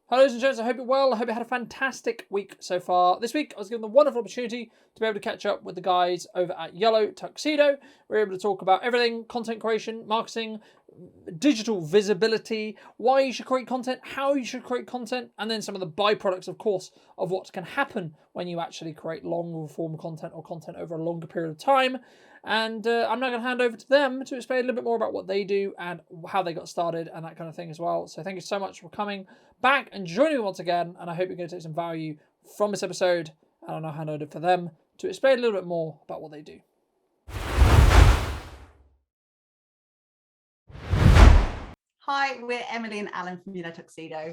Hello, ladies and gents. I hope you're well. I hope you had a fantastic week so far. This week, I was given the wonderful opportunity to be able to catch up with the guys over at Yellow Tuxedo. We were able to talk about everything: content creation, marketing, digital visibility, why you should create content, how you should create content, and then some of the byproducts, of course, of what can happen when you actually create long form content or content over a longer period of time. And I'm now going to hand over to them to explain a little bit more about what they do and how they got started and that kind of thing as well. So thank you so much for coming back and joining me once again. And I hope you're going to take some value from this episode. And I'll now hand over for them to explain a little bit more about what they do. Hi, we're Emily and Alan from Yellow Tuxedo.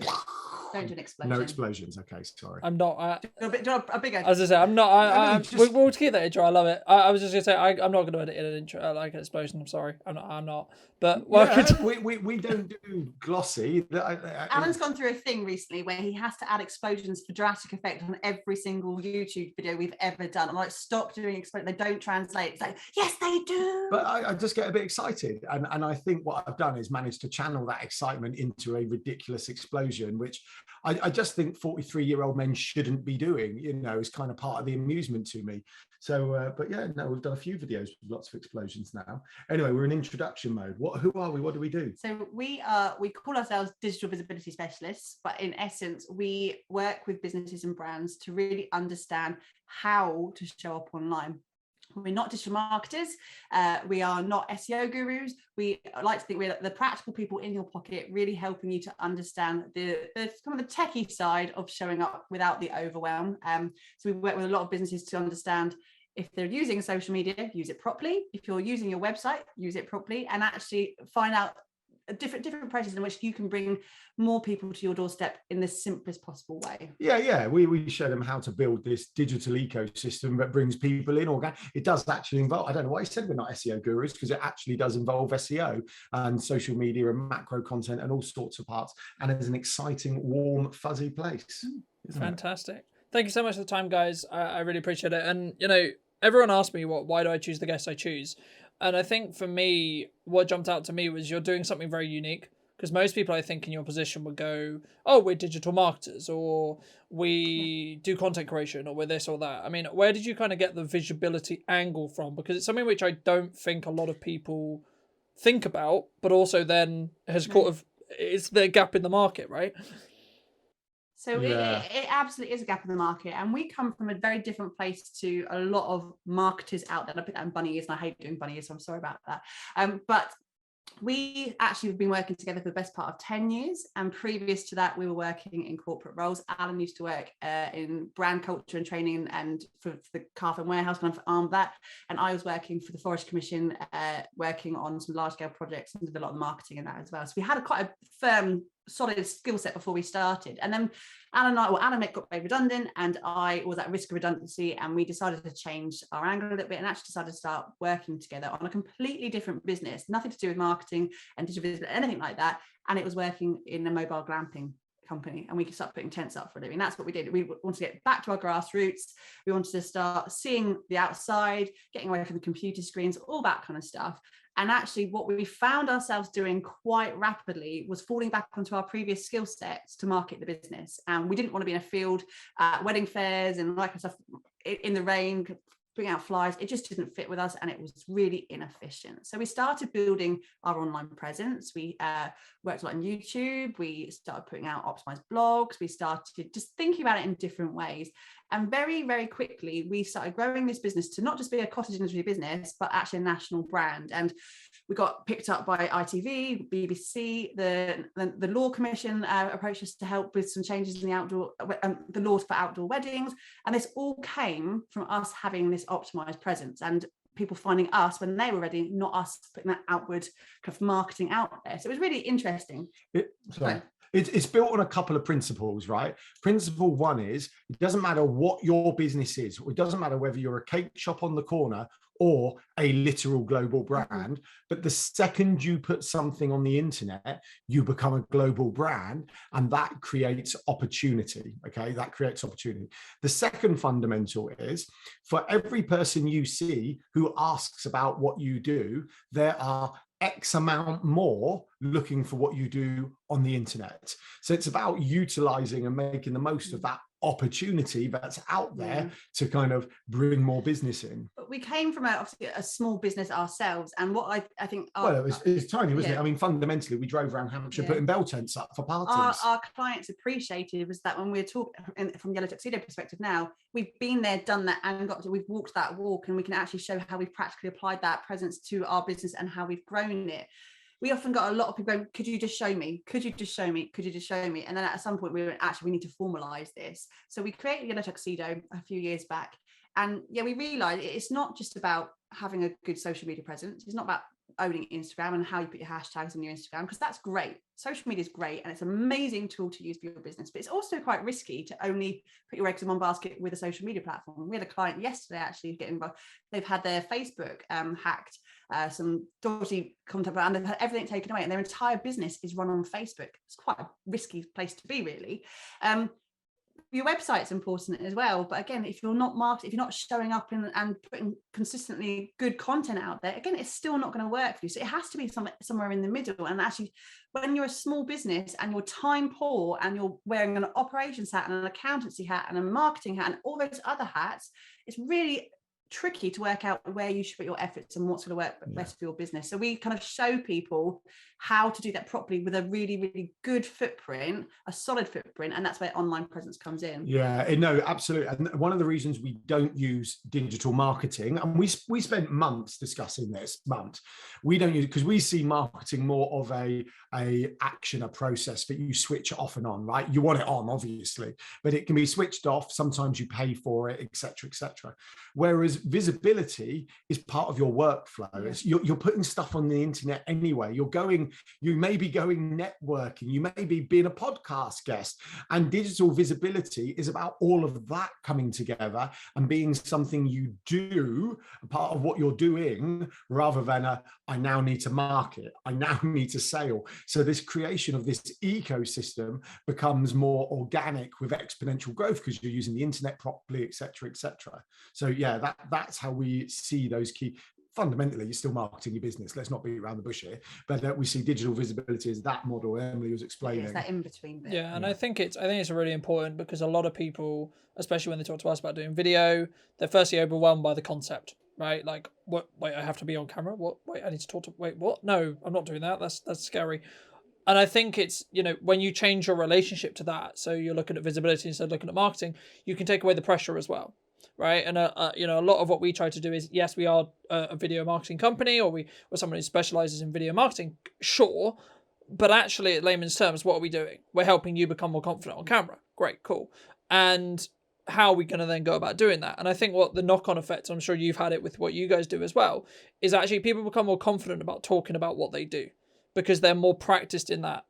Don't do an explosion. No explosions. Okay, sorry. I'm not. Do a bigger. As I say, I'm not. We'll keep that intro. I love it. I was just gonna say I'm not gonna edit an intro like an explosion. I'm sorry. I'm not. But we don't do glossy. Alan's gone through a thing recently where he has to add explosions for dramatic effect on every single YouTube video we've ever done. I'm like, stop doing explosions. They don't translate. It's like, yes, they do. But I just get a bit excited, and I think what I've done is managed to channel that excitement into a ridiculous explosion, which I just think 43-year-old men shouldn't be doing. You know, is kind of part of the amusement to me. So, but yeah, no, we've done a few videos with lots of explosions now. Anyway, we're in introduction mode. Who are we? What do we do? So we call ourselves digital visibility specialists, but in essence, we work with businesses and brands to really understand how to show up online. We're not digital marketers. We are not SEO gurus. We like to think we're the practical people in your pocket, really helping you to understand the kind of the techie side of showing up without the overwhelm. So we work with a lot of businesses to understand if they're using social media, use it properly. If you're using your website, use it properly, and actually find out different processes in which you can bring more people to your doorstep in the simplest possible way. Yeah. We show them how to build this digital ecosystem that brings people in. It does actually involve, I don't know why I said we're not SEO gurus, because it actually does involve SEO and social media and macro content and all sorts of parts. And it's an exciting, warm, fuzzy place. Fantastic. Thank you so much for the time, guys. I really appreciate it. And, you know, everyone asked me why do I choose the guests I choose? And I think for me, what jumped out to me was you're doing something very unique, because most people I think in your position would go, oh, we're digital marketers, or we do content creation, or we're this or that. I mean, where did you kind of get the visibility angle from? Because it's something which I don't think a lot of people think about, but also then has kind of, it's the gap in the market, right? So it absolutely is a gap in the market, and we come from a very different place to a lot of marketers out there. I put that in bunny ears, and I hate doing bunny ears, so I'm sorry about that. But we actually have been working together for the best part of 10 years. And previous to that, we were working in corporate roles. Alan used to work in brand culture and training and for the Carphone Warehouse, kind of armed that. And I was working for the Forest Commission, working on some large scale projects and did a lot of marketing in that as well. So we had quite a firm, solid skill set before we started. And then Alan got made redundant, and I was at risk of redundancy, and we decided to change our angle a little bit and actually decided to start working together on a completely different business, nothing to do with marketing and digital visibility, anything like that. And it was working in a mobile glamping company, and we could start putting tents up for a living. That's what we did. We wanted to get back to our grassroots. We wanted to start seeing the outside, getting away from the computer screens, all that kind of stuff. And actually what we found ourselves doing quite rapidly was falling back onto our previous skill sets to market the business. And we didn't want to be in a field at wedding fairs and all that kind of stuff in the rain, putting out flyers. It just didn't fit with us, and it was really inefficient. So we started building our online presence. We worked a lot on YouTube. We started putting out optimized blogs. We started just thinking about it in different ways. And very, very quickly, we started growing this business to not just be a cottage industry business, but actually a national brand. And we got picked up by ITV, BBC, the Law Commission approached us to help with some changes in the laws for outdoor weddings. And this all came from us having this optimized presence and people finding us when they were ready, not us putting that outward kind of marketing out there. So it was really interesting. It's built on a couple of principles, right? Principle one is, it doesn't matter what your business is. It doesn't matter whether you're a cake shop on the corner or a literal global brand, but the second you put something on the internet, you become a global brand, and that creates opportunity, okay? That creates opportunity. The second fundamental is, for every person you see who asks about what you do, there are X amount more looking for what you do on the internet. So it's about utilizing and making the most of that opportunity that's out there to kind of bring more business in. But we came from obviously a small business ourselves, and what I think it's tiny, wasn't it? I mean, fundamentally, we drove around Hampshire putting bell tents up for parties. Our clients appreciated was that when we're talking from Yellow Tuxedo perspective now, we've been there, done that, and we've walked that walk, and we can actually show how we've practically applied that presence to our business and how we've grown it. We often got a lot of people going, could you just show me? Could you just show me? Could you just show me? And then at some point we went, actually, we need to formalize this. So we created Yellow Tuxedo a few years back. And we realized it's not just about having a good social media presence. It's not about owning Instagram and how you put your hashtags on your Instagram, because that's great. Social media is great and it's an amazing tool to use for your business, but it's also quite risky to only put your eggs in one basket with a social media platform. We had a client yesterday actually get involved. They've had their Facebook hacked, some dodgy content, and they've had everything taken away, and their entire business is run on Facebook. It's quite a risky place to be, really. Your website's important as well, but again, if you're not marketing, if you're not showing up and putting consistently good content out there, again, it's still not going to work for you. So it has to be somewhere in the middle. And actually, when you're a small business and you're time poor and you're wearing an operations hat and an accountancy hat and a marketing hat and all those other hats, it's really tricky to work out where you should put your efforts and what's going to work best for your business. So we kind of show people how to do that properly with a really, really good footprint, a solid footprint, and that's where online presence comes in. No, absolutely. And one of the reasons we don't use digital marketing, and we spent months discussing this, we don't use, because we see marketing more of a process that you switch off and on, right? You want it on, obviously, but it can be switched off. Sometimes you pay for it, etc., etc. Whereas visibility is part of your workflow. You're putting stuff on the internet anyway. You may be going networking, you may be being a podcast guest, and digital visibility is about all of that coming together and being something you do, a part of what you're doing, rather than I now need to market, I now need to sell. So this creation of this ecosystem becomes more organic with exponential growth because you're using the internet properly, etc., etc. So that's how we see those key. Fundamentally, you're still marketing your business. Let's not beat around the bush here. But we see digital visibility as that model Emily was explaining. It's that in between bit. I think it's really important, because a lot of people, especially when they talk to us about doing video, they're firstly overwhelmed by the concept, right? Like, what? Wait, I have to be on camera? What? Wait, I need to talk to. Wait, what? No, I'm not doing that. That's scary. And I think it's, when you change your relationship to that, so you're looking at visibility instead of looking at marketing, you can take away the pressure as well. Right. And, a lot of what we try to do is, yes, we are a video marketing company, or we're someone who specializes in video marketing. Sure. But actually, at layman's terms, what are we doing? We're helping you become more confident on camera. Great. Cool. And how are we going to then go about doing that? And I think what the knock-on effect, I'm sure you've had it with what you guys do as well, is actually people become more confident about talking about what they do, because they're more practiced in that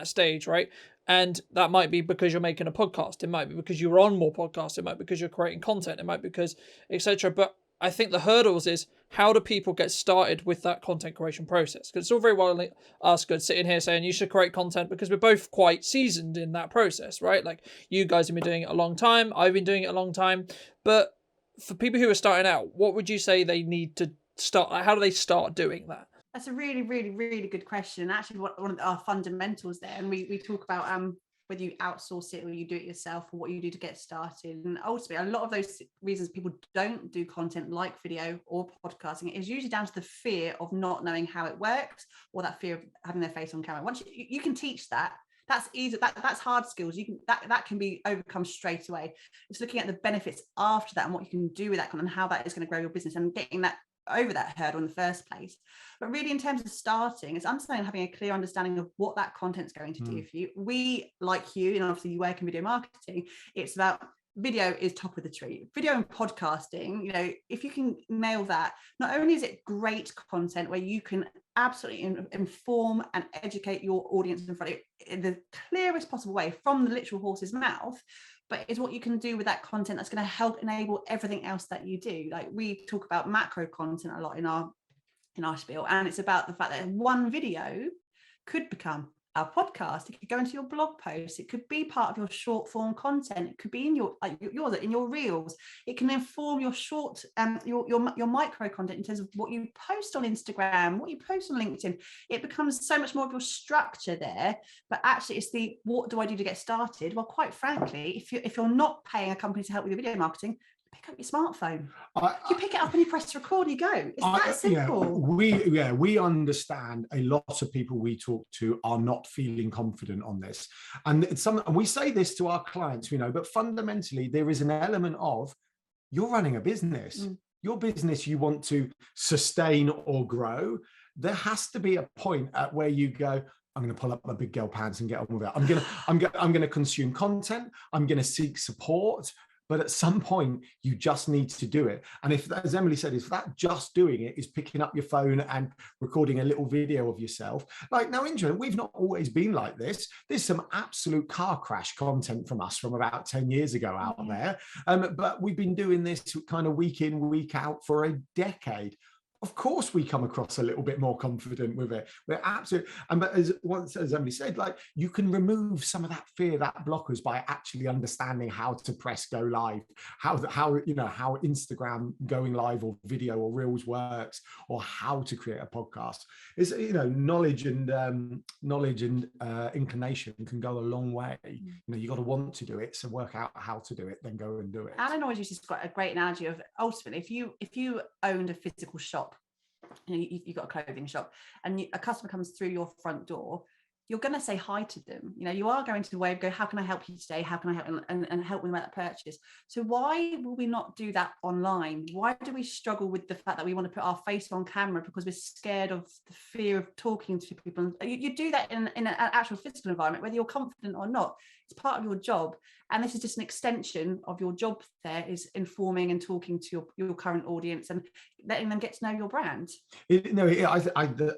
stage, right? And that might be because you're making a podcast. It might be because you're on more podcasts. It might be because you're creating content. It might be because, etc. But I think the hurdles is, how do people get started with that content creation process? Because it's all very well us good sitting here saying you should create content, because we're both quite seasoned in that process, right? Like, you guys have been doing it a long time. I've been doing it a long time. But for people who are starting out, what would you say they need to start? Like, how do they start doing that? That's a really, really, really good question. Actually, one of our fundamentals there, and we talk about whether you outsource it or you do it yourself, or what you do to get started. And ultimately, a lot of those reasons people don't do content like video or podcasting is usually down to the fear of not knowing how it works, or that fear of having their face on camera. Once you can teach that. That's easy. That's hard skills. You can that can be overcome straight away. It's looking at the benefits after that and what you can do with that content and how that is going to grow your business, and getting that over that hurdle in the first place. But really, in terms of starting, it's understanding, having a clear understanding of what that content's going to do for you. We, like you, and obviously you work in video marketing, it's about video is top of the tree. Video and podcasting, if you can nail that, not only is it great content where you can absolutely inform and educate your audience in front of you in the clearest possible way from the literal horse's mouth, but it's what you can do with that content that's going to help enable everything else that you do. Like, we talk about macro content a lot in our spiel, and it's about the fact that one video could become our podcast, it could go into your blog posts, it could be part of your short form content, it could be in your in your reels, it can inform your short your micro content in terms of what you post on Instagram, what you post on LinkedIn. It becomes so much more of your structure there. But actually it's the what do I do to get started? Well, quite frankly, if you're not paying a company to help with your video marketing, pick up your smartphone. You pick it up and you press record, you go. It's that simple. We understand a lot of people we talk to are not feeling confident on this. And we say this to our clients, but fundamentally there is an element of you're running a business. Your business you want to sustain or grow. There has to be a point at where you go, I'm going to pull up my big girl pants and get on with it. I'm going to consume content. I'm going to seek support. But at some point, you just need to do it. And if, as Emily said, if that just doing it is picking up your phone and recording a little video of yourself, like now, interesting, we've not always been like this. There's some absolute car crash content from us from about 10 years ago out there. But we've been doing this kind of week in, week out for a decade. Of course, we come across a little bit more confident with it. We're absolutely, but as Emily said, like you can remove some of that fear, that blockers by actually understanding how to press go live, how Instagram going live or video or reels works, or how to create a podcast. Is knowledge and inclination can go a long way. You got to want to do it, so work out how to do it, then go and do it. Alan always uses quite a great analogy of ultimately, if you owned a physical shop. You've got a clothing shop and a customer comes through your front door, you're going to say hi to them. You are going to the way of go, how can I help you today? How can I help and help them make that purchase? So why will we not do that online? Why do we struggle with the fact that we want to put our face on camera because we're scared of the fear of talking to people? You do that in an actual physical environment, whether you're confident or not. It's part of your job. And this is just an extension of your job there, is informing and talking to your current audience and letting them get to know your brand. I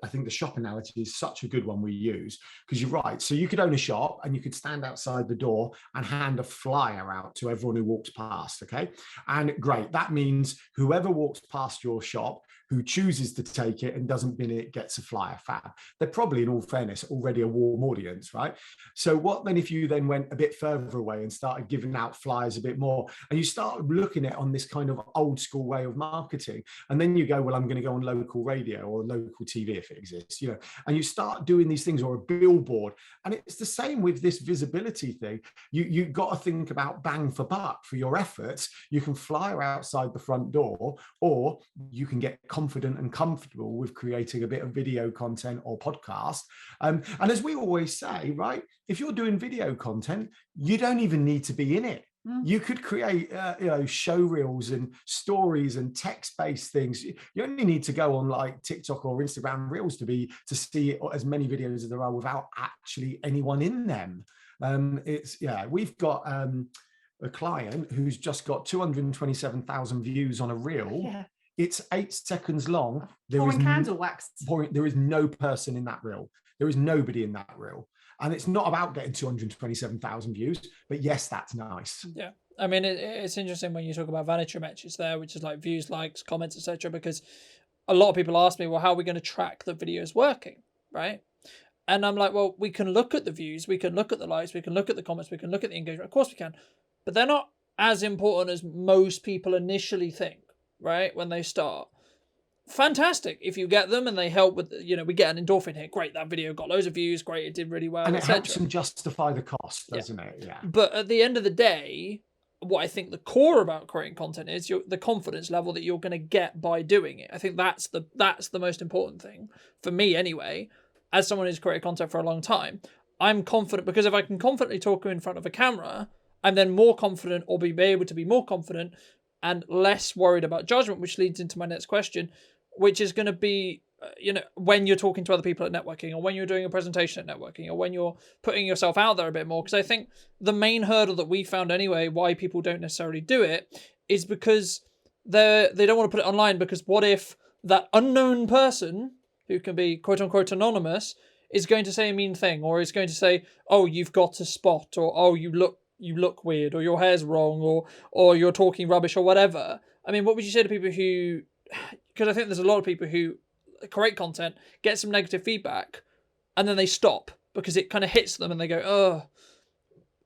think the shop analogy is such a good one we use, because you're right. So you could own a shop and you could stand outside the door and hand a flyer out to everyone who walks past, okay? And great, that means whoever walks past your shop who chooses to take it and doesn't bin it gets a flyer. Fab. They're probably, in all fairness, already a warm audience, right? So what then if you then went a bit further away and started giving out flyers a bit more, and you start looking at it on this kind of old school way of marketing, and then you go, well, I'm going to go on local radio or local TV if it exists, and you start doing these things, or a billboard. And it's the same with this visibility thing. You've got to think about bang for buck for your efforts. You can flyer outside the front door, or you can get confident and comfortable with creating a bit of video content or podcast. And as we always say, right, if you're doing video content, you don't even need to be in it. You could create, show reels and stories and text-based things. You only need to go on like TikTok or Instagram Reels to see as many videos as there are without actually anyone in them. We've got a client who's just got 227,000 views on a reel. Yeah. It's 8 seconds long. Pouring candle wax. There is no person in that reel. There is nobody in that reel. And it's not about getting 227,000 views, but yes, that's nice. Yeah. I mean, it's interesting when you talk about vanity metrics there, which is like views, likes, comments, etc. Because a lot of people ask me, well, how are we going to track the video is working, right? And I'm like, well, we can look at the views, we can look at the likes, we can look at the comments, we can look at the engagement. Of course we can. But they're not as important as most people initially think, right? When they start. Fantastic if you get them and they help with, we get an endorphin hit. Great, that video got loads of views. Great, it did really well. And it helps them justify the cost, doesn't it? Yeah. But at the end of the day, what I think the core about creating content is the confidence level that you're going to get by doing it. I think that's the most important thing for me anyway. As someone who's created content for a long time, I'm confident because if I can confidently talk in front of a camera, I'm then more confident, or be able to be more confident and less worried about judgment, which leads into my next question, which is going to be, when you're talking to other people at networking, or when you're doing a presentation at networking, or when you're putting yourself out there a bit more. Because I think the main hurdle that we found anyway, why people don't necessarily do it, is because they don't want to put it online, because what if that unknown person, who can be quote unquote anonymous, is going to say a mean thing, or is going to say, oh, you've got a spot, or oh, you look weird, or your hair's wrong, or you're talking rubbish, or whatever. I mean, what would you say to people who, because I think there's a lot of people who create content, get some negative feedback, and then they stop, because it kind of hits them and they go, oh,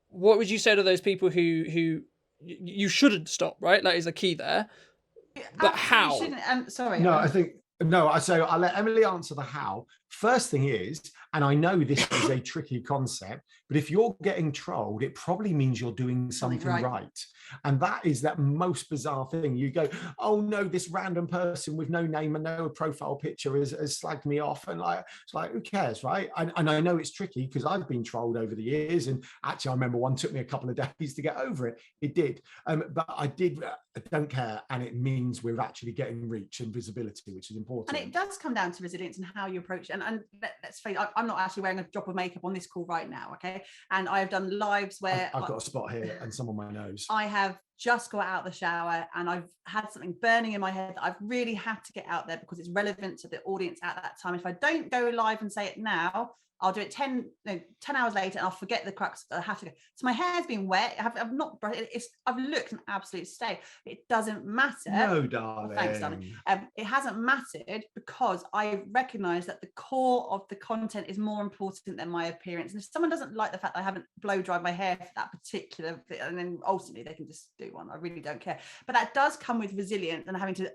what would you say to those people who you shouldn't stop, right? That is the key there. But how? Sorry. No, I'll let Emily answer the how. First thing is, and I know this is a tricky concept, but if you're getting trolled, it probably means you're doing something right. And that is that most bizarre thing. You go, oh no, this random person with no name and no profile picture has slagged me off. And it's like, who cares, right? And I know it's tricky because I've been trolled over the years. And actually, I remember one took me a couple of days to get over it. It did. But I don't care. And it means we're actually getting reach and visibility, which is important. And it does come down to resilience and how you approach it. And let's face it, I'm not actually wearing a drop of makeup on this call right now, okay? And I have done lives where I've got a spot here and some on my nose. I have just got out of the shower and I've had something burning in my head that I've really had to get out there because it's relevant to the audience at that time. If I don't go live and say it now, I'll do it 10 hours later and I'll forget the crux. I have to go. So my hair's been wet. I've not brushed it. I've looked an absolute state. It doesn't matter. No, darling. Thanks, darling. It hasn't mattered because I recognise that the core of the content is more important than my appearance. And if someone doesn't like the fact that I haven't blow dried my hair for that particular, and then ultimately they can just do one. I really don't care. But that does come with resilience and having to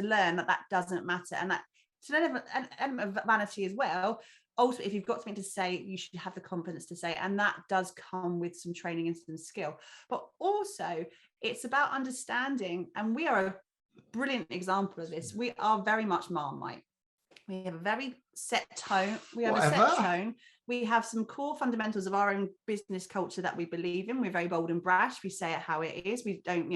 learn that doesn't matter, and that it's an element of vanity as well. Also, if you've got something to say, you should have the confidence to say, and that does come with some training and some skill. But also, it's about understanding, and we are a brilliant example of this. We are very much Marmite. We have a very set tone. We have some core fundamentals of our own business culture that we believe in. We're very bold and brash. We say it how it is. We don't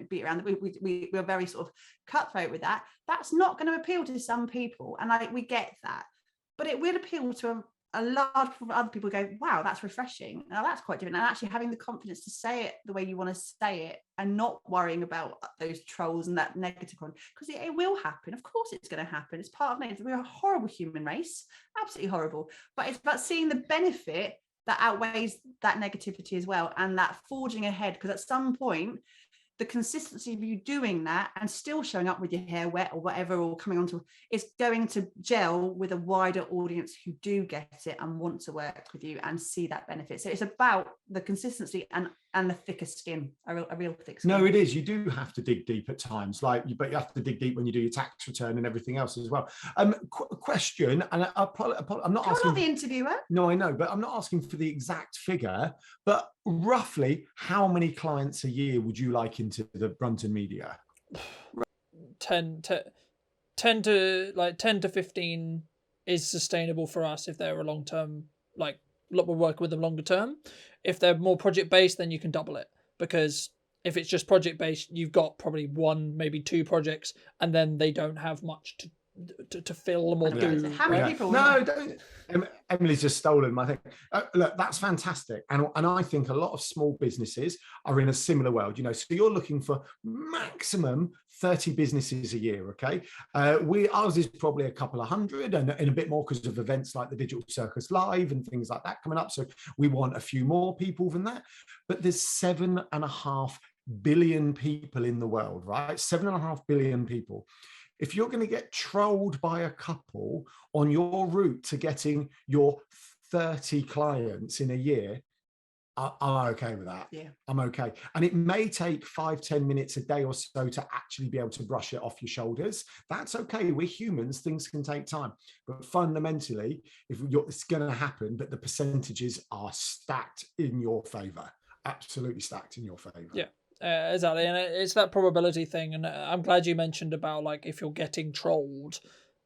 beat around. We're very sort of cutthroat with that. That's not going to appeal to some people, and we get that. But it will appeal to a large group of other people. Go, wow, that's refreshing. Now that's quite different. And actually having the confidence to say it the way you want to say it, and not worrying about those trolls and that negative one, because it will happen. Of course, it's going to happen. It's part of nature. We're a horrible human race, absolutely horrible. But it's about seeing the benefit that outweighs that negativity as well, and that forging ahead. Because at some point, the consistency of you doing that and still showing up with your hair wet or whatever, or coming onto, is going to gel with a wider audience who do get it and want to work with you and see that benefit. So it's about the consistency and the thicker skin, a real thick skin. No, it is. You do have to dig deep at times, but you have to dig deep when you do your tax return and everything else as well. Question, and I'm not asking. You're not the interviewer. No, I know, but I'm not asking for the exact figure. But roughly, how many clients a year would you like into the Brunton media? 10 to 15 is sustainable for us if they're a long term, like we're working with them longer term. If they're more project based, then you can double it, because if it's just project based, you've got probably one, maybe two projects, and then they don't have much to film or do. How many people? No, don't. Emily's just stolen my thing. Look, that's fantastic, and I think a lot of small businesses are in a similar world. So you're looking for maximum 30 businesses a year. Okay, ours is probably a couple of hundred, and a bit more because of events like the Digital Circus Live and things like that coming up. So we want a few more people than that. But there's 7.5 billion people in the world, right? 7.5 billion people. If you're going to get trolled by a couple on your route to getting your 30 clients in a year, I'm okay with that. Yeah, I'm okay. And it may take 5-10 minutes a day or so to actually be able to brush it off your shoulders. That's okay. We're humans. Things can take time. But fundamentally, it's going to happen, but the percentages are stacked in your favor. Absolutely stacked in your favor. Yeah. Exactly, and it's that probability thing, and I'm glad you mentioned about, like, if you're getting trolled,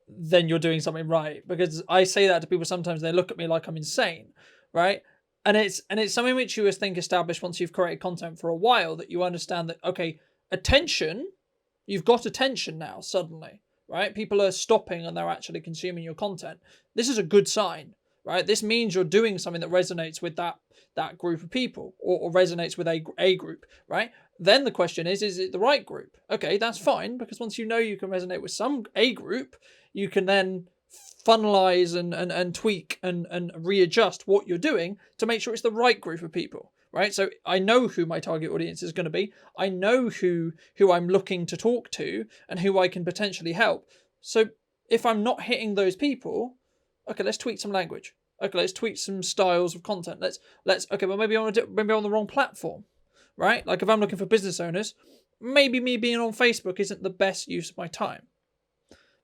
then you're doing something right, because I say that to people sometimes. They look at me like I'm insane, right? And it's something which you think established once you've created content for a while, that you understand that, okay, attention, you've got attention now suddenly, right? People are stopping and they're actually consuming your content. This is a good sign, right? This means you're doing something that resonates with that group of people, or resonates with a group, right? Then the question is it the right group? Okay, that's fine, because once you know you can resonate with a group, you can then funnelize and tweak and readjust what you're doing to make sure it's the right group of people, right? So I know who my target audience is going to be. I know who I'm looking to talk to and who I can potentially help. So if I'm not hitting those people, okay, let's tweak some language. Okay, let's tweak some styles of content. Let's okay, well maybe on the wrong platform, right? Like if I'm looking for business owners, maybe me being on Facebook isn't the best use of my time,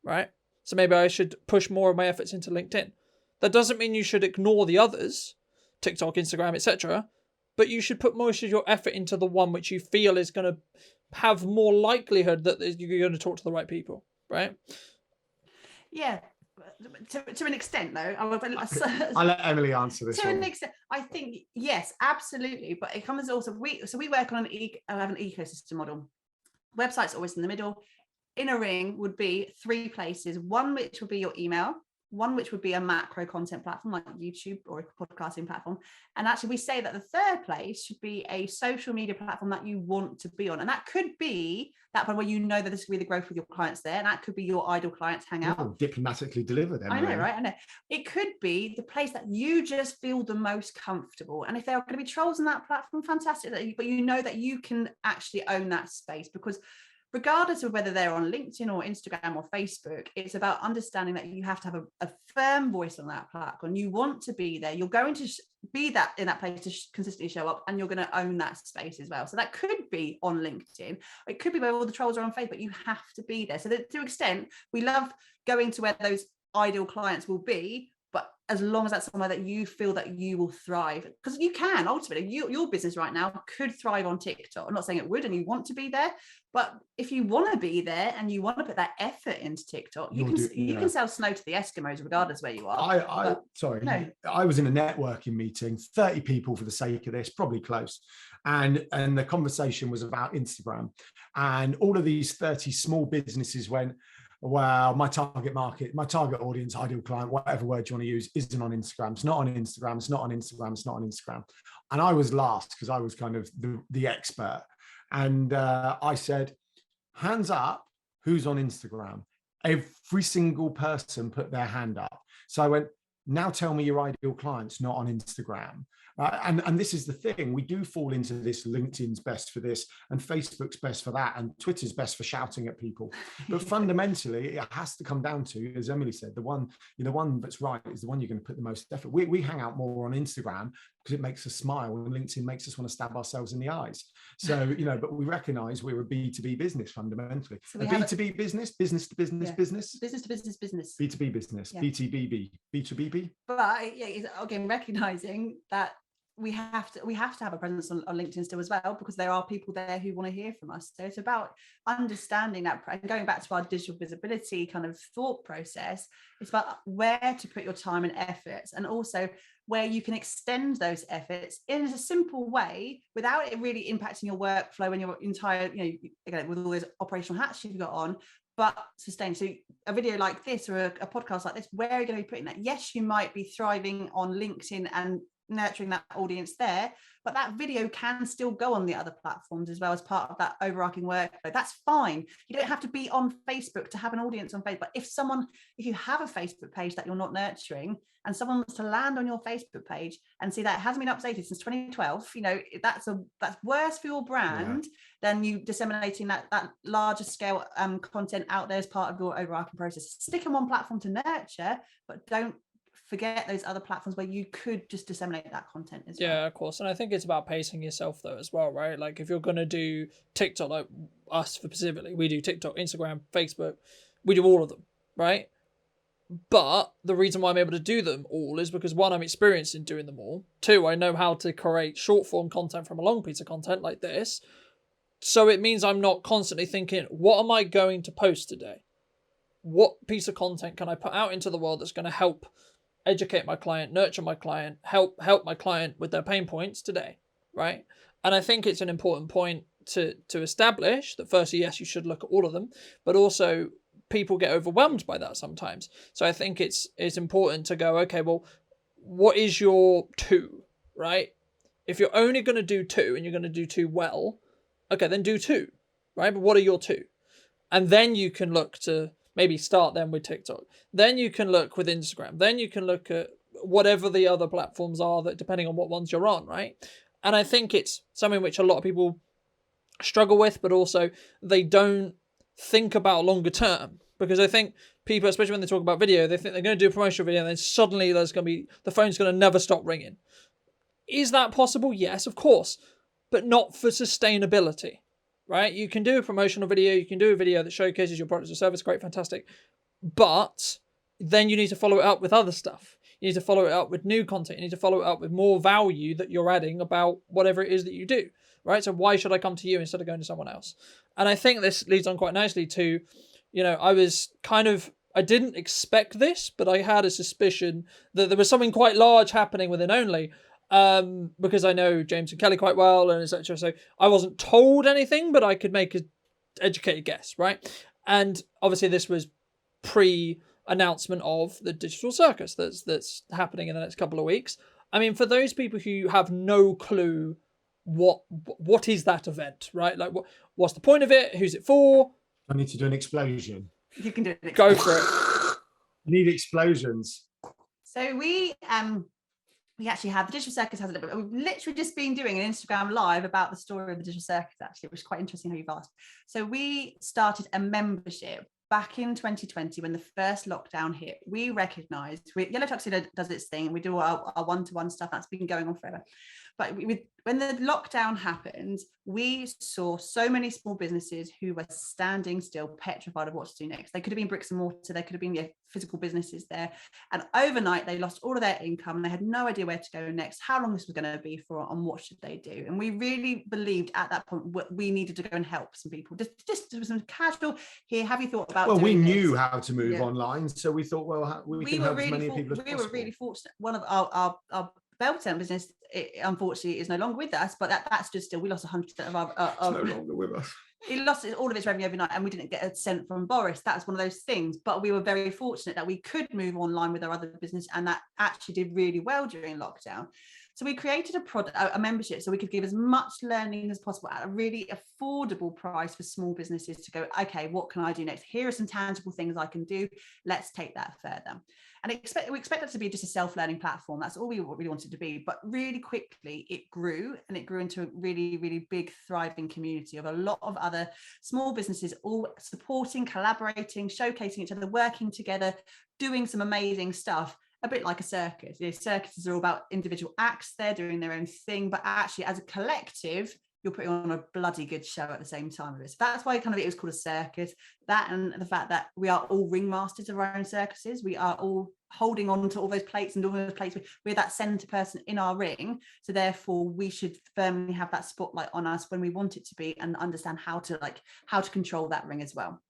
right? So maybe I should push more of my efforts into LinkedIn. That doesn't mean you should ignore the others, TikTok, Instagram, etc. But you should put most of your effort into the one which you feel is going to have more likelihood that you're going to talk to the right people, right? Yeah. To an extent, though, I'll let Emily answer this. To an extent, I think yes, absolutely. But it comes also we work on have an ecosystem model. Website's always in the middle. In a ring would be 3 places. One which would be your email, one which would be a macro content platform like YouTube or a podcasting platform. And actually we say that the third place should be a social media platform that you want to be on. And that could be that one where you know that this will be the growth with your clients there. And that could be your ideal clients hangout. Oh, diplomatically delivered. Emily. I know, right? I know. It could be the place that you just feel the most comfortable. And if there are going to be trolls on that platform, fantastic. But you know that you can actually own that space, because regardless of whether they're on LinkedIn or Instagram or Facebook, it's about understanding that you have to have a firm voice on that platform. You want to be there. You're going to be that in that place to consistently show up, and you're going to own that space as well. So that could be on LinkedIn. It could be where all the trolls are on Facebook. You have to be there. So that, to an extent, we love going to where those ideal clients will be, but as long as that's somewhere that you feel that you will thrive, because you can ultimately, your business right now could thrive on TikTok. I'm not saying it would, and you want to be there, but if you want to be there and you want to put that effort into TikTok, you can sell snow to the Eskimos regardless where you are. I was in a networking meeting, 30 people for the sake of this, probably close, and the conversation was about Instagram, and all of these 30 small businesses went, well, my target market, my target audience, ideal client, whatever word you want to use, isn't on Instagram. It's not on Instagram. It's not on Instagram. It's not on Instagram. And I was last because I was kind of the expert. And I said, hands up, who's on Instagram? Every single person put their hand up. So I went, now tell me your ideal client's not on Instagram. And this is the thing, we do fall into this, LinkedIn's best for this, and Facebook's best for that, and Twitter's best for shouting at people. But fundamentally, it has to come down to, as Emily said, the one that's right is the one you're going to put the most effort. We hang out more on Instagram because it makes us smile, and LinkedIn makes us want to stab ourselves in the eyes. So, but we recognize we're a B2B business fundamentally. So B2B business, business to business, business. Business to business, business. B2B business, yeah. B2BB, B2BB. But again, recognizing that we have to have a presence on LinkedIn still as well, because there are people there who want to hear from us. So it's about understanding that, and going back to our digital visibility kind of thought process. It's about where to put your time and efforts, and also where you can extend those efforts in a simple way without it really impacting your workflow and your entire, again, with all those operational hats you've got on, but sustain. So a video like this or a podcast like this, where are you going to be putting that? Yes, you might be thriving on LinkedIn and nurturing that audience there, but that video can still go on the other platforms as well as part of that overarching workflow. That's fine. You don't have to be on Facebook to have an audience on Facebook. If you have a Facebook page that you're not nurturing, and someone wants to land on your Facebook page and see that it hasn't been updated since 2012, that's worse for your brand than you disseminating that larger scale content out there as part of your overarching process. Stick on one platform to nurture, but don't forget those other platforms where you could just disseminate that content as well. Yeah, of course. And I think it's about pacing yourself though as well, right? Like if you're going to do TikTok, like us specifically, we do TikTok, Instagram, Facebook, we do all of them, right? But the reason why I'm able to do them all is because 1, I'm experienced in doing them all. 2, I know how to create short form content from a long piece of content like this. So it means I'm not constantly thinking, what am I going to post today? What piece of content can I put out into the world that's going to help educate my client, nurture my client, help my client with their pain points today, right? And I think it's an important point to establish that firstly, yes, you should look at all of them, but also people get overwhelmed by that sometimes. So I think it's important to go, okay, well, what is your 2, right? If you're only going to do 2 and you're going to do 2 well, okay, then do 2, right? But what are your 2? And then you can look to maybe start them with TikTok. Then you can look with Instagram. Then you can look at whatever the other platforms are, that depending on what ones you're on, right? And I think it's something which a lot of people struggle with, but also they don't think about longer term, because I think people, especially when they talk about video, they think they're going to do a promotional video and then suddenly the phone's going to never stop ringing. Is that possible? Yes, of course, but not for sustainability, right? You can do a promotional video, you can do a video that showcases your product or service, great, fantastic, but then you need to follow it up with other stuff. You need to follow it up with new content. You need to follow it up with more value that you're adding about whatever it is that you do, right? So why should I come to you instead of going to someone else? And I think this leads on quite nicely to, I didn't expect this, but I had a suspicion that there was something quite large happening within Only, because I know James and Kelly quite well and etc. So I wasn't told anything, but I could make an educated guess, right? And obviously this was pre-announcement of the digital circus that's happening in the next couple of weeks. I mean, for those people who have no clue what is that event, right? Like, what's the point of it? Who's it for? I need to do an explosion. You can do it. Go for it. Need explosions. So we actually have the digital circus has a little bit. We've literally just been doing an Instagram live about the story of the digital circus, actually, which is quite interesting how you've asked. So we started a membership back in 2020 when the first lockdown hit. We recognized Yellow Tuxedo does its thing. We do our one-to-one stuff that's been going on forever. But when the lockdown happened, we saw so many small businesses who were standing still, petrified of what to do next. They could have been bricks and mortar, they could have been physical businesses there. And overnight, they lost all of their income and they had no idea where to go next, how long this was going to be for, and what should they do. And we really believed at that point we needed to go and help some people. Just some casual, here, have you thought about we knew how to move online, so we thought, well, we can help as many people as possible. We were really fortunate. One of our bell tent business, it unfortunately is no longer with us, but that stood still. We lost 100% of our it's no longer with us. It lost all of its revenue overnight, and we didn't get a cent from Boris. That's one of those things. But we were very fortunate that we could move online with our other business, and that actually did really well during lockdown. So we created a membership so we could give as much learning as possible at a really affordable price for small businesses to go, okay, what can I do next? Here are some tangible things I can do. Let's take that further. And we expect that to be just a self-learning platform. That's all we really wanted to be. But really quickly, it grew, and it grew into a really, really big, thriving community of a lot of other small businesses, all supporting, collaborating, showcasing each other, working together, doing some amazing stuff. A bit like a circus. Circuses are all about individual acts. They're doing their own thing, but actually, as a collective, you're putting on a bloody good show at the same time of it. So that's why it was called a circus. That, and the fact that we are all ringmasters of our own circuses. We are all holding on to all those plates and all those plates. We're that centre person in our ring. So therefore, we should firmly have that spotlight on us when we want it to be, and understand how to control that ring as well.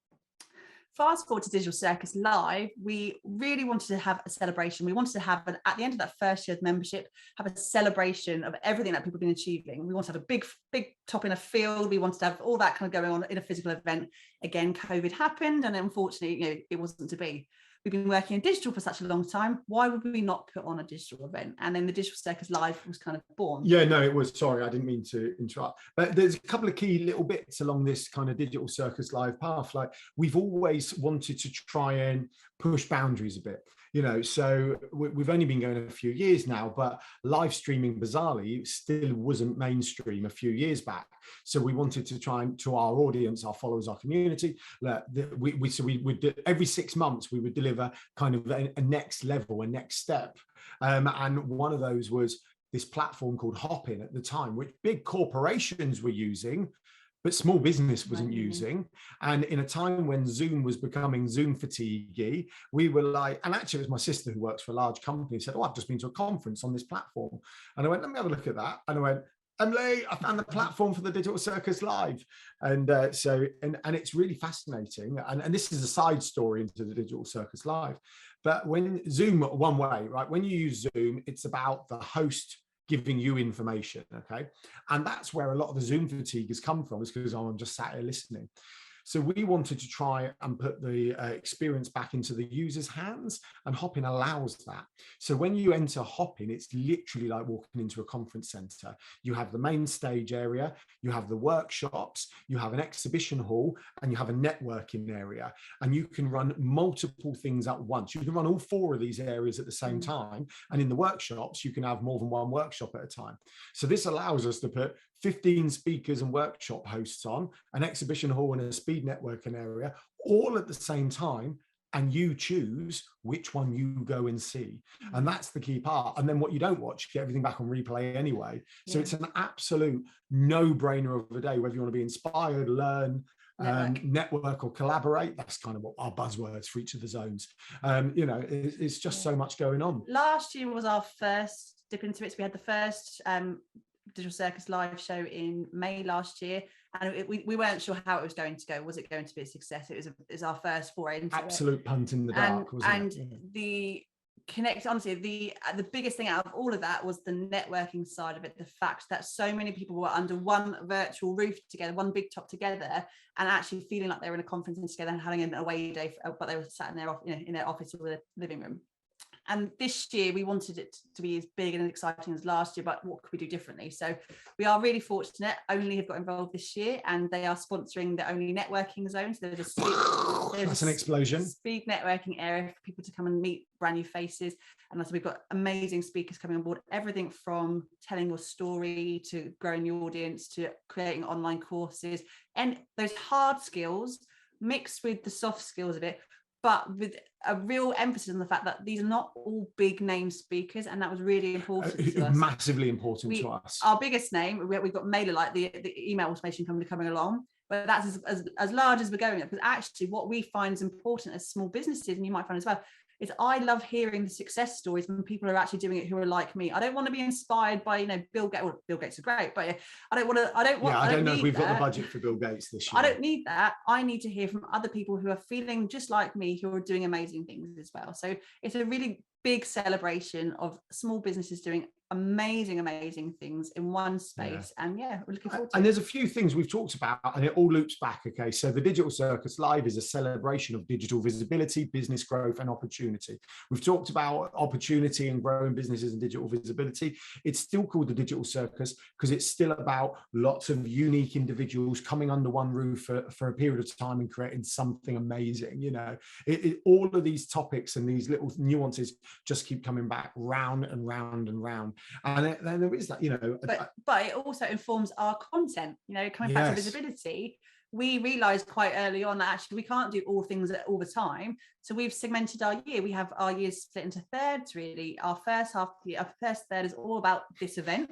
Fast forward to Digital Circus Live, we really wanted to have a celebration. We wanted to have, at the end of that first year of membership, have a celebration of everything that people have been achieving. We wanted to have a big top in a field. We wanted to have all that kind of going on in a physical event. Again, COVID happened, and unfortunately, it wasn't to be. We've been working in digital for such a long time. Why would we not put on a digital event? And then the Digital Circus Live was kind of born. Yeah, no, it was. Sorry, I didn't mean to interrupt. But there's a couple of key little bits along this kind of Digital Circus Live path. Like, we've always wanted to try and push boundaries a bit. So we've only been going a few years now, but live streaming, bizarrely, still wasn't mainstream a few years back. So we wanted to try and, to our audience, our followers, our community, we would every 6 months we would deliver kind of a next level, a next step, and one of those was this platform called Hopin at the time, which big corporations were using, but small business wasn't using. And in a time when Zoom was becoming Zoom fatigue, we were like, and actually it was my sister who works for a large company, said, I've just been to a conference on this platform. And I went, let me have a look at that. And I went, Emily, I found the platform for the Digital Circus Live. And and it's really fascinating. And this is a side story into the Digital Circus Live. But when Zoom, one way, right? When you use Zoom, it's about the host giving you information, okay? And that's where a lot of the Zoom fatigue has come from, is because I'm just sat here listening. So we wanted to try and put the experience back into the user's hands, and Hopin allows that. So when you enter Hopin, it's literally like walking into a conference center. You have the main stage area, you have the workshops, you have an exhibition hall, and you have a networking area. And you can run multiple things at once. You can run all 4 of these areas at the same time. And in the workshops, you can have more than one workshop at a time. So this allows us to put 15 speakers and workshop hosts on, an exhibition hall and a speed networking area, all at the same time, and you choose which one you go and see. And that's the key part. And then what you don't watch, get everything back on replay anyway. So it's an absolute no-brainer of a day, whether you want to be inspired, learn, network or collaborate. That's kind of what our buzzwords for each of the zones. It's just so much going on. Last year was our first dip into it. So we had the first Digital Circus live show in May last year, and we weren't sure how it was going to go. Was it going to be a success? It was our first foray into absolute punt in the dark, wasn't it? And the connect, honestly, the biggest thing out of all of that was the networking side of it. The fact that so many people were under one virtual roof together, one big top together, and actually feeling like they were in a conference together and having an away day, but they were sat in their office or their living room. And this year we wanted it to be as big and exciting as last year, but what could we do differently? So we are really fortunate. Only have got involved this year, and they are sponsoring the Only networking zone. So that's an explosion. Speed networking area for people to come and meet brand new faces. And also we've got amazing speakers coming on board. Everything from telling your story to growing your audience to creating online courses, and those hard skills mixed with the soft skills of it, but with a real emphasis on the fact that these are not all big name speakers, and that was really important to us. Massively important to us. Our biggest name, we've got MailerLite, the email automation company coming along, but that's as large as we're going up. Because actually what we find is important as small businesses, and you might find as well, is I love hearing the success stories when people are actually doing it who are like me. I don't want to be inspired by, Bill Gates. Well, Bill Gates is great, but I don't know if we've got the budget for Bill Gates this year. I don't need that. I need to hear from other people who are feeling just like me, who are doing amazing things as well. So it's a really big celebration of small businesses doing amazing things in one space. And we're looking forward to it. And there's a few things we've talked about, and it all loops back. Okay, so the Digital Circus Live is a celebration of digital visibility, business growth, and opportunity. We've talked about opportunity and growing businesses and digital visibility. It's still called the Digital Circus because it's still about lots of unique individuals coming under one roof for a period of time and creating something amazing. All of these topics and these little nuances just keep coming back round and round and round. And then there is that, but it also informs our content, coming back to visibility. We realized quite early on that actually we can't do all things all the time. So we've segmented our year. We have our years split into thirds, really. Our first half, our first third is all about this event.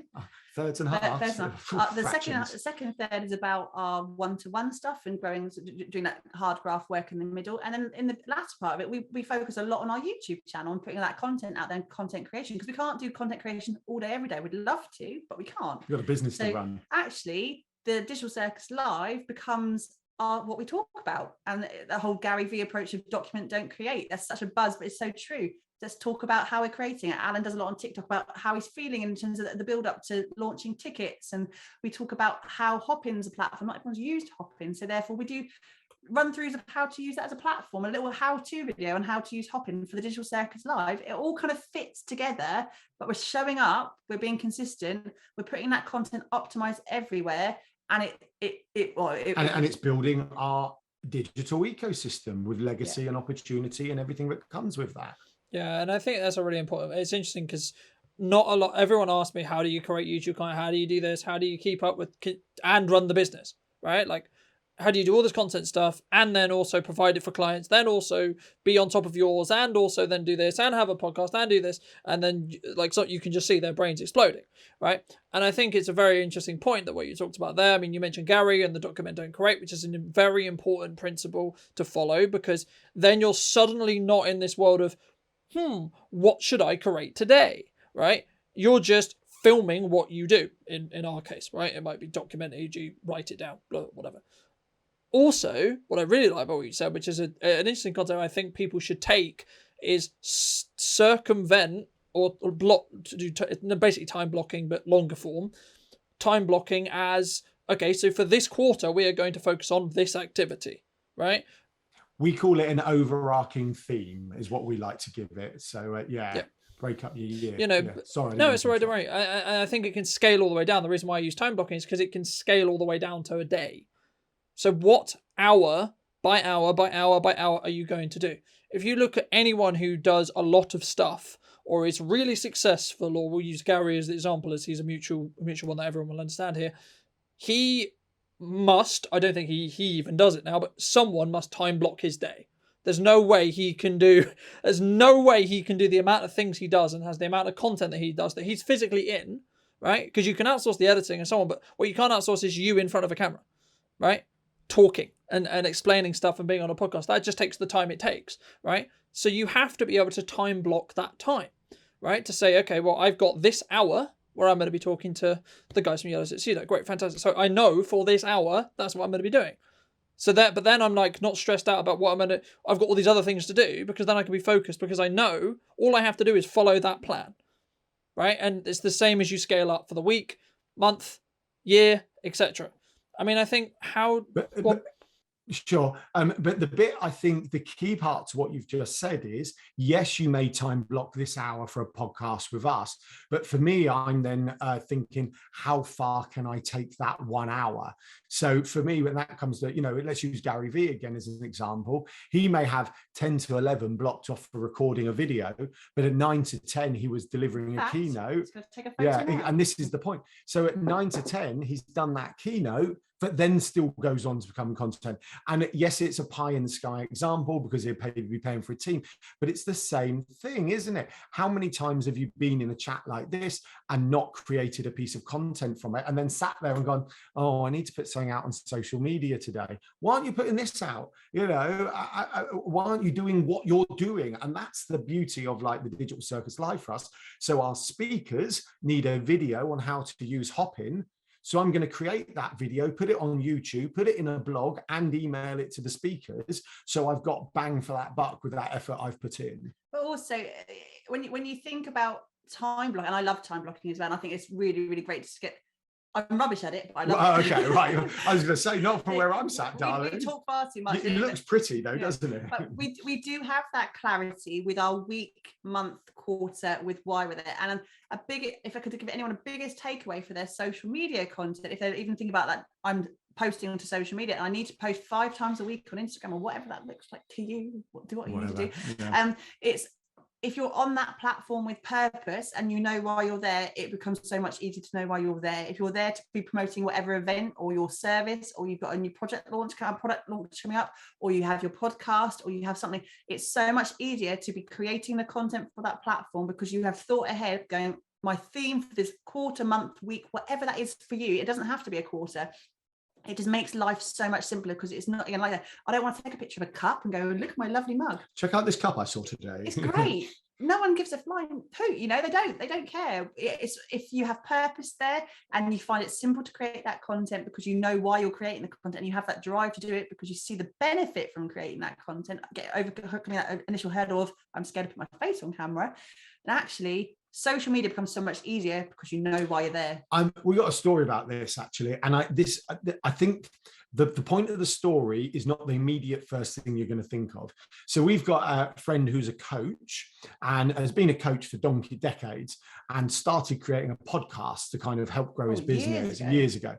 Thirds and halves. The second third is about our one-to-one stuff and growing, doing that hard graft work in the middle. And then in the last part of it, we focus a lot on our YouTube channel and putting that content out there and content creation, because we can't do content creation all day, every day. We'd love to, but we can't. You've got a business to run. Actually, the Digital Circus Live becomes what we talk about, and the whole Gary Vee approach of document, don't create. That's such a buzz, but it's so true. Let's talk about how we're creating it. Alan does a lot on TikTok about how he's feeling in terms of the build up to launching tickets, and we talk about how Hopin's a platform. Not everyone's used Hopin, so therefore we do run throughs of how to use that as a platform, a little how-to video on how to use Hopin for the Digital Circus Live. It all kind of fits together, but we're showing up, we're being consistent, we're putting that content optimized everywhere, and it's building our digital ecosystem with legacy and opportunity and everything that comes with that. Yeah, and I think that's a really important. It's interesting because not a lot. Everyone asks me, how do you create YouTube content? How do you do this? How do you keep up with and run the business? Right? Like, how do you do all this content stuff and then also provide it for clients, then also be on top of yours, and also then do this and have a podcast and do this, and then so you can just see their brains exploding, right? And I think it's a very interesting point that what you talked about there. I mean, you mentioned Gary and the document, don't create, which is a very important principle to follow, because then you're suddenly not in this world of, what should I create today, right? You're just filming what you do in our case, right? It might be document, e.g. write it down, whatever. Also, what I really like about what you said, which is an interesting concept I think people should take, is circumvent or block, to do basically time blocking, but longer form. Time blocking as, okay, so for this quarter, we are going to focus on this activity, right? We call it an overarching theme, is what we like to give it. So, break up your year. Sorry. No, it's all right, don't worry. I think it can scale all the way down. The reason why I use time blocking is because it can scale all the way down to a day. So what hour by hour by hour by hour are you going to do? If you look at anyone who does a lot of stuff or is really successful, or we'll use Gary as the example, as he's a mutual one that everyone will understand here, he I don't think he even does it now, but someone must time block his day. There's no way he can do the amount of things he does and has the amount of content that he does that he's physically in, right? Because you can outsource the editing and so on, but what you can't outsource is you in front of a camera, right? Talking and explaining stuff and being on a podcast. That just takes the time it takes, right? So you have to be able to time block that time, right? To say, okay, well, I've got this hour where I'm going to be talking to the guys from Yellow Tuxedo. Great, fantastic. So I know for this hour, that's what I'm going to be doing. So but then I'm like not stressed out about I've got all these other things to do, because then I can be focused, because I know all I have to do is follow that plan, right? And it's the same as you scale up for the week, month, year, etc. I mean, I think Sure. But the bit, I think the key part to what you've just said is, yes, you may time block this hour for a podcast with us. But for me, I'm then thinking, how far can I take that 1 hour? So for me, when that comes to, let's use Gary Vee again as an example. He may have 10 to 11 blocked off for recording a video, but at 9 to 10, he was delivering a keynote. And this is the point. So at 9 to 10, he's done that keynote, but then still goes on to become content. And yes, it's a pie in the sky example because he'd be paying for a team, but it's the same thing, isn't it? How many times have you been in a chat like this and not created a piece of content from it, and then sat there and gone, oh, I need to put something out on social media today. Why aren't you putting this out? Why aren't you doing what you're doing? And that's the beauty of like the Digital Circus Live for us. So our speakers need a video on how to use Hopin. So I'm going to create that video, put it on YouTube, put it in a blog, and email it to the speakers. So I've got bang for that buck with that effort I've put in. But also, when you think about time blocking, and I love time blocking as well, and I think it's really, really great to get. I'm rubbish at it, but I love it. Okay, right. I was going to say, not from where I'm sat, darling. We talk far too much. It looks pretty, though, doesn't it? But we do have that clarity with our week, month, quarter, with why with it. And if I could give anyone a biggest takeaway for their social media content, if they're even thinking about that, I'm posting onto social media and I need to post 5 times a week on Instagram or whatever that looks like to you. What you need to do. Yeah. It's, if you're on that platform with purpose and you know why you're there, it becomes so much easier to know why you're there. If you're there to be promoting whatever event or your service, or you've got a new product launch coming up, or you have your podcast, or you have something, it's so much easier to be creating the content for that platform because you have thought ahead, going, my theme for this quarter, month, week, whatever that is for you, it doesn't have to be a quarter. It just makes life so much simpler because it's not, again, like that. I don't want to take a picture of a cup and go, look at my lovely mug. Check out this cup I saw today. It's great. No one gives a flying hoot, they don't care. It's if you have purpose there and you find it simple to create that content because you know why you're creating the content and you have that drive to do it because you see the benefit from creating that content, overcoming that initial hurdle of I'm scared to put my face on camera. And actually social media becomes so much easier because you know why you're there. We got a story about this actually, and I think the point of the story is not the immediate first thing you're going to think of. So we've got a friend who's a coach and has been a coach for donkey decades and started creating a podcast to kind of help grow his business years ago.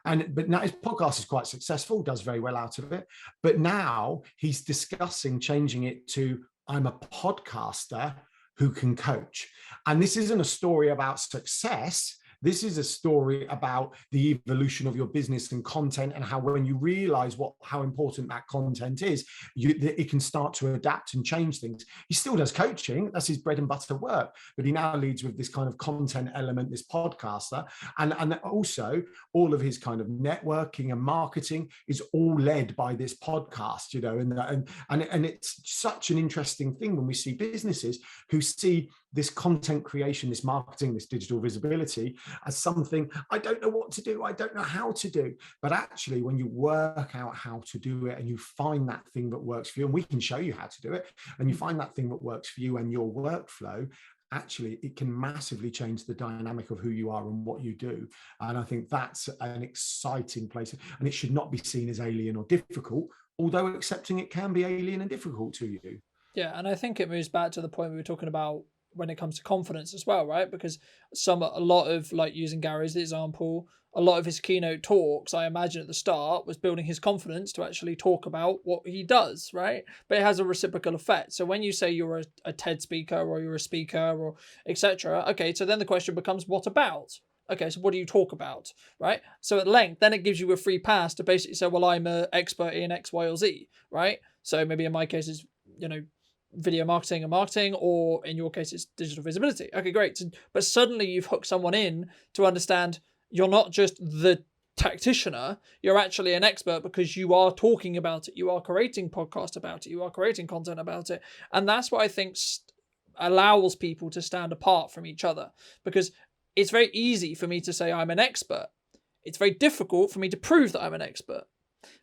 But now his podcast is quite successful, does very well out of it. But now he's discussing changing it to I'm a podcaster who can coach. And this isn't a story about success. This is a story about the evolution of your business and content, and how when you realize how important that content is, it can start to adapt and change things. He still does coaching. That's his bread and butter work. But he now leads with this kind of content element, this podcaster. And also all of his kind of networking and marketing is all led by this podcast, and it's such an interesting thing when we see businesses who see this content creation, this marketing, this digital visibility as something, I don't know what to do, I don't know how to do. But actually, when you work out how to do it and you find that thing that works for you, and we can show you how to do it, and you find that thing that works for you and your workflow, actually, it can massively change the dynamic of who you are and what you do. And I think that's an exciting place. And it should not be seen as alien or difficult, although accepting it can be alien and difficult to you. Yeah, and I think it moves back to the point we were talking about when it comes to confidence as well, right? Because a lot of, like using Gary's example, a lot of his keynote talks, I imagine at the start, was building his confidence to actually talk about what he does, right? But it has a reciprocal effect. So when you say you're a TED speaker or you're a speaker or etc., okay, so then the question becomes, what about? Okay, so what do you talk about, right? So at length, then it gives you a free pass to basically say, well, I'm an expert in X, Y, or Z, right? So maybe in my case, it's, video marketing and marketing, or in your case, it's digital visibility. Okay, great. But suddenly you've hooked someone in to understand you're not just the tacticianer, you're actually an expert because you are talking about it, you are creating podcasts about it, you are creating content about it. And that's what I think allows people to stand apart from each other, because it's very easy for me to say I'm an expert. It's very difficult for me to prove that I'm an expert,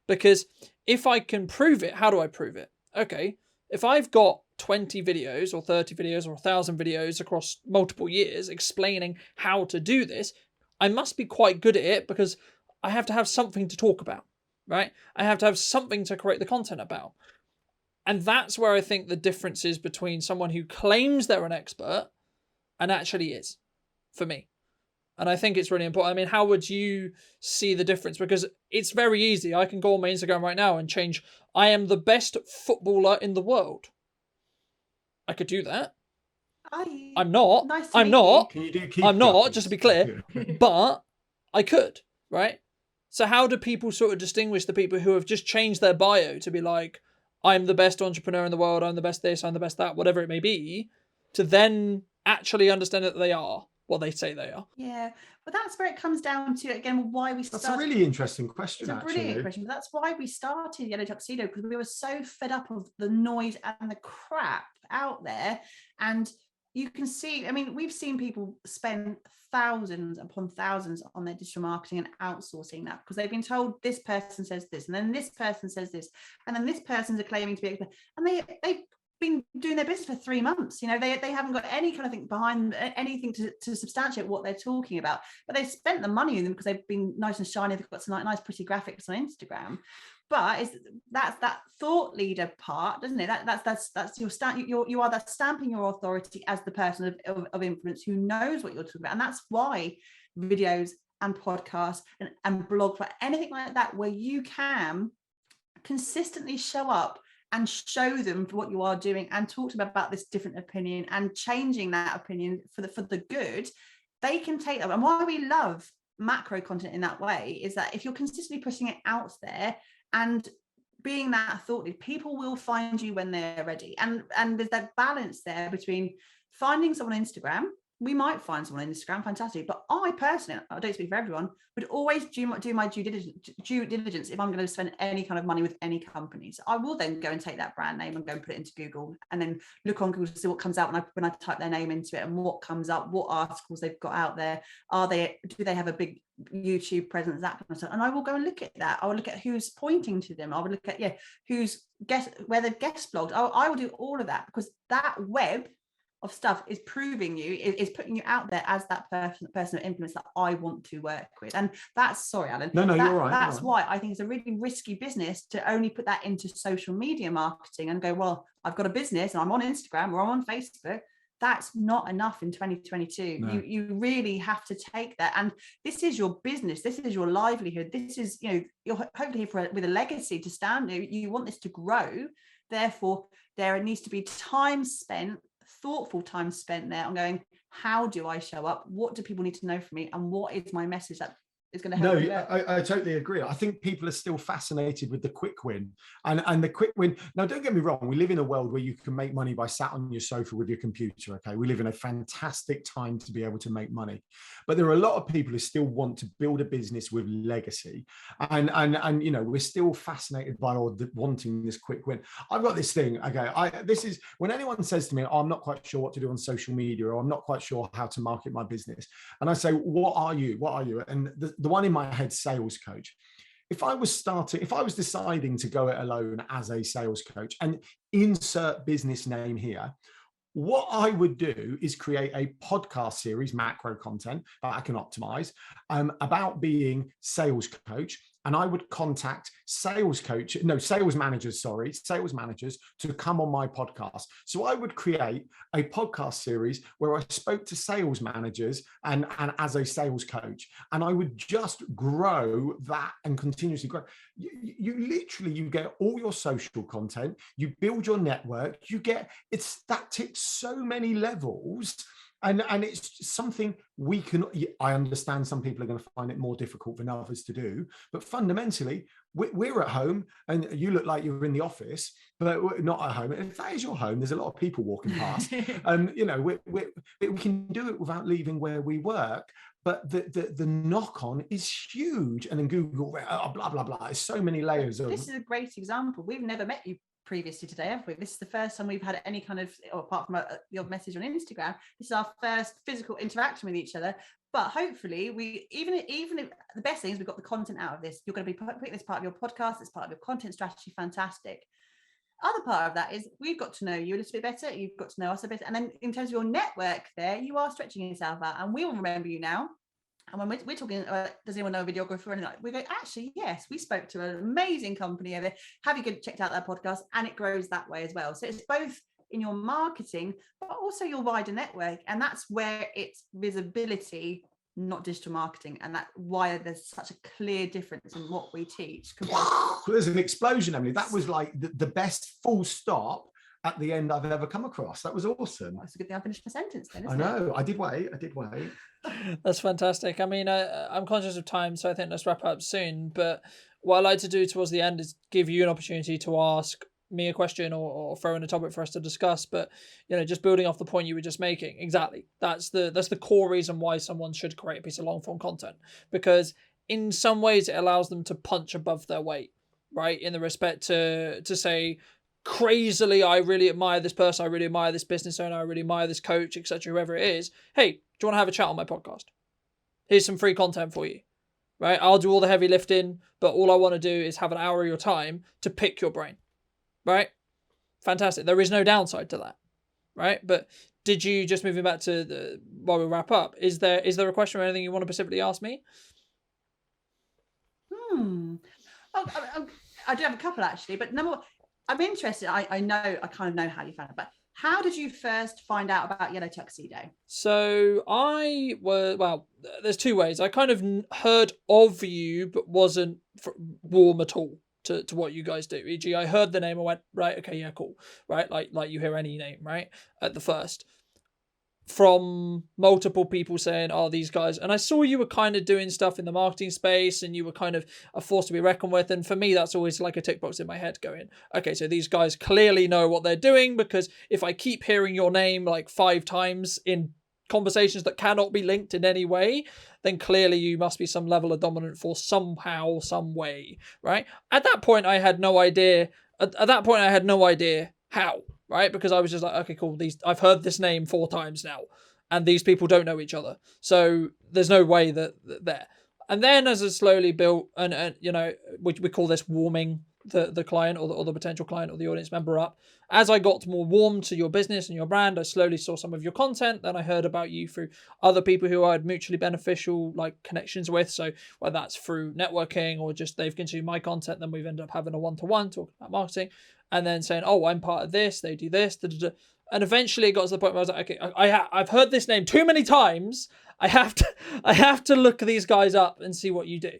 because if I can prove it, how do I prove it? Okay, if I've got 20 videos or 30 videos or 1,000 videos across multiple years explaining how to do this, I must be quite good at it, because I have to have something to talk about, right? I have to have something to create the content about. And that's where I think the difference is between someone who claims they're an expert and actually is, for me. And I think it's really important. I mean, how would you see the difference? Because it's very easy. I can go on my Instagram right now and change, I am the best footballer in the world. I could do that. I'm not. Nice to I'm meet not. Can you do keep I'm not, please? just to be clear. But I could, right? So how do people sort of distinguish the people who have just changed their bio to be like, I'm the best entrepreneur in the world, I'm the best this, I'm the best that, whatever it may be, to then actually understand that they are what they say they are? Yeah, but that's where it comes down to, again, why we started. That's a really interesting question. It's a brilliant question. But that's why we started Yellow Tuxedo, because we were so fed up of the noise and the crap out there. And you can see, I mean, we've seen people spend thousands upon thousands on their digital marketing and outsourcing that, because they've been told this person says this, and then this person says this, and then this person's claiming to be, and they've been doing their business for 3 months. They haven't got any kind of thing behind, anything to substantiate what they're talking about, but they've spent the money in them because they've been nice and shiny, they've got some nice pretty graphics on Instagram. But that's that thought leader part, doesn't it? That's your stamp. You are that stamping your authority as the person of influence who knows what you're talking about. And that's why videos and podcasts and blogs, for anything like that, where you can consistently show up and show them what you are doing and talk to them about this different opinion and changing that opinion for the good, they can take that. And why we love macro content in that way is that if you're consistently putting it out there and being that thought leader, people will find you when they're ready. And there's that balance there between finding someone on Instagram. We might find someone on Instagram, fantastic. But I personally, I don't speak for everyone, would always do my due diligence if I'm going to spend any kind of money with any company. So I will then go and take that brand name and go and put it into Google, and then look on Google to see what comes out when I type their name into it, and what comes up, what articles they've got out there. Do they have a big YouTube presence, that kind of stuff? And I will go and look at that. I will look at who's pointing to them. I will look at where they've guest blogged. I will do all of that, because that web of stuff is proving is putting you out there as that person of influence that I want to work with. And that's, sorry, Alan. No, you're right. That's why I think it's a really risky business to only put that into social media marketing and go, well, I've got a business and I'm on Instagram or I'm on Facebook. That's not enough in 2022. No. You really have to take that. And this is your business. This is your livelihood. This is, you're hopefully here with a legacy to stand. You want this to grow. Therefore, there needs to be thoughtful time spent there on going, how do I show up? What do people need to know from me? And what is my message that is going to help you? I totally agree. I think people are still fascinated with the quick win, and the quick win. Now, don't get me wrong. We live in a world where you can make money by sat on your sofa with your computer. Okay, we live in a fantastic time to be able to make money, but there are a lot of people who still want to build a business with legacy, and we're still fascinated by wanting this quick win. I've got this thing. Okay, this is when anyone says to me, I'm not quite sure what to do on social media, or I'm not quite sure how to market my business, and I say, what are you? And the one in my head, sales coach. If I was deciding to go it alone as a sales coach, and insert business name here, what I would do is create a podcast series, macro content that I can optimize, about being sales coach. And I would contact sales managers to come on my podcast. So I would create a podcast series where I spoke to sales managers and as a sales coach, and I would just grow that and continuously grow. You get all your social content, you build your network, that ticks so many levels. And it's something we can, I understand some people are going to find it more difficult than others to do, but fundamentally we're at home and you look like you're in the office, but we're not at home. If that is your home, there's a lot of people walking past. You know, we can do it without leaving where we work. But the knock on is huge. And then Google, blah, blah, blah. There's so many layers of. This is a great example. We've never met you previously today, have we? This is the first time we've had any kind of, or apart from your message on Instagram, this is our first physical interaction with each other. But hopefully we, even if the best thing is we've got the content out of this, you're going to be putting this part of your podcast, it's part of your content strategy, fantastic. Other part of that is we've got to know you a little bit better, you've got to know us a bit, and then in terms of your network there, you are stretching yourself out, and we will remember you now. And when we're talking, does anyone know a videographer or anything like that? We go, actually, yes, we spoke to an amazing company over there. Have you checked out their podcast? And it grows that way as well. So it's both in your marketing, but also your wider network. And that's where it's visibility, not digital marketing. And that's why there's such a clear difference in what we teach. There's an explosion, Emily. That was like the best full stop at the end I've ever come across. That was awesome. Well, it's a good thing I finished my sentence then, I know. I did wait. That's fantastic. I mean, I'm conscious of time, so I think let's wrap up soon. But what I like to do towards the end is give you an opportunity to ask me a question or throw in a topic for us to discuss. But, you know, just building off the point you were just making, exactly. That's the core reason why someone should create a piece of long form content, because in some ways it allows them to punch above their weight, right? In the respect to say, crazily, I really admire this person, I really admire this business owner, I really admire this coach, etc., whoever it is. Hey, do you want to have a chat on my podcast? Here's some free content for you, right? I'll do all the heavy lifting, but all I want to do is have an hour of your time to pick your brain, right? Fantastic. There is no downside to that, right? But did you, just moving back to while we wrap up, is there a question or anything you want to specifically ask me? I do have a couple actually, but number one, I'm interested. I kind of know how you found it, but how did you first find out about Yellow Tuxedo? So there's two ways. I kind of heard of you, but wasn't warm at all to what you guys do. E.g., I heard the name, I went, right, okay, yeah, cool, right? Like you hear any name, right? At the first. From multiple people saying, oh, these guys, and I saw you were kind of doing stuff in the marketing space and you were kind of a force to be reckoned with. And for me, that's always like a tick box in my head going, okay, so these guys clearly know what they're doing, because if I keep hearing your name like 5 times in conversations that cannot be linked in any way, then clearly you must be some level of dominant force somehow, some way, right? At that point, I had no idea. At that point, I had no idea how. Right, because I was just like, okay, cool. I've heard this name 4 times now, and these people don't know each other, so there's no way that there. And then as it slowly built, and you know, we call this warming the client or the potential client or the audience member up. As I got more warm to your business and your brand, I slowly saw some of your content. Then I heard about you through other people who I had mutually beneficial like connections with. So whether that's through networking or just they've consumed my content, then we've ended up having a one-to-one talking about marketing. And then saying, oh, I'm part of this, they do this, da, da, da. And eventually it got to the point where I was like, okay, I've heard this name too many times. I have to look these guys up and see what you do.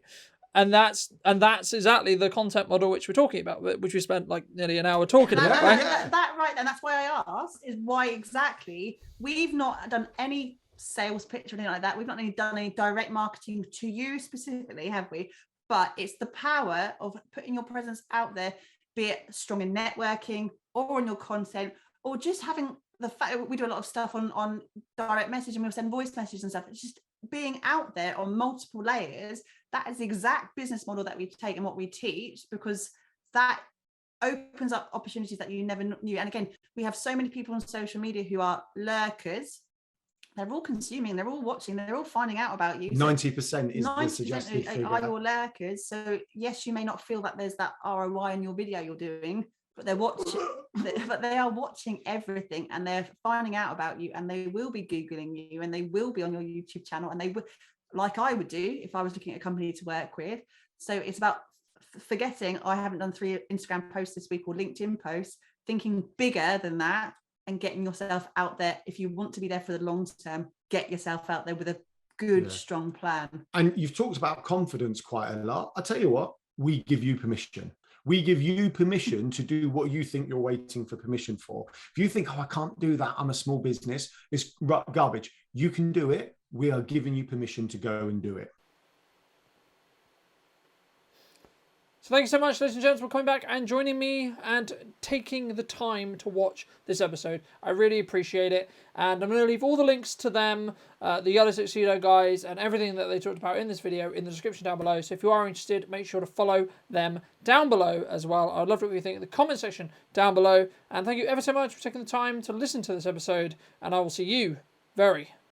And that's exactly the content model which we're talking about, which we spent like nearly an hour talking about. Right? That right, and that's why I asked, is why exactly we've not done any sales pitch or anything like that. We've not done any direct marketing to you specifically, have we? But it's the power of putting your presence out there, be it strong in networking or in your content, or just having the fact that we do a lot of stuff on direct message and we'll send voice messages and stuff. It's just being out there on multiple layers. That is the exact business model that we take and what we teach, because that opens up opportunities that you never knew. And again, we have so many people on social media who are lurkers. They're all consuming, they're all watching, they're all finding out about you. 90% is the suggested figure. Are your lurkers. So yes, you may not feel that there's that ROI in your video you're doing, but they're watching, but they are watching everything and they're finding out about you, and they will be Googling you and they will be on your YouTube channel, and they would, like I would do if I was looking at a company to work with. So it's about forgetting, I haven't done 3 Instagram posts this week or LinkedIn posts, thinking bigger than that and getting yourself out there. If you want to be there for the long term, get yourself out there with a good, strong plan. And you've talked about confidence quite a lot. I tell you what, we give you permission. We give you permission to do what you think you're waiting for permission for. If you think, oh, I can't do that, I'm a small business, it's garbage. You can do it. We are giving you permission to go and do it. So thank you so much, ladies and gents, for coming back and joining me and taking the time to watch this episode. I really appreciate it. And I'm going to leave all the links to them, the Yellow Tuxedo guys, and everything that they talked about in this video in the description down below. So if you are interested, make sure to follow them down below as well. I'd love to know what you think in the comment section down below. And thank you ever so much for taking the time to listen to this episode. And I will see you very,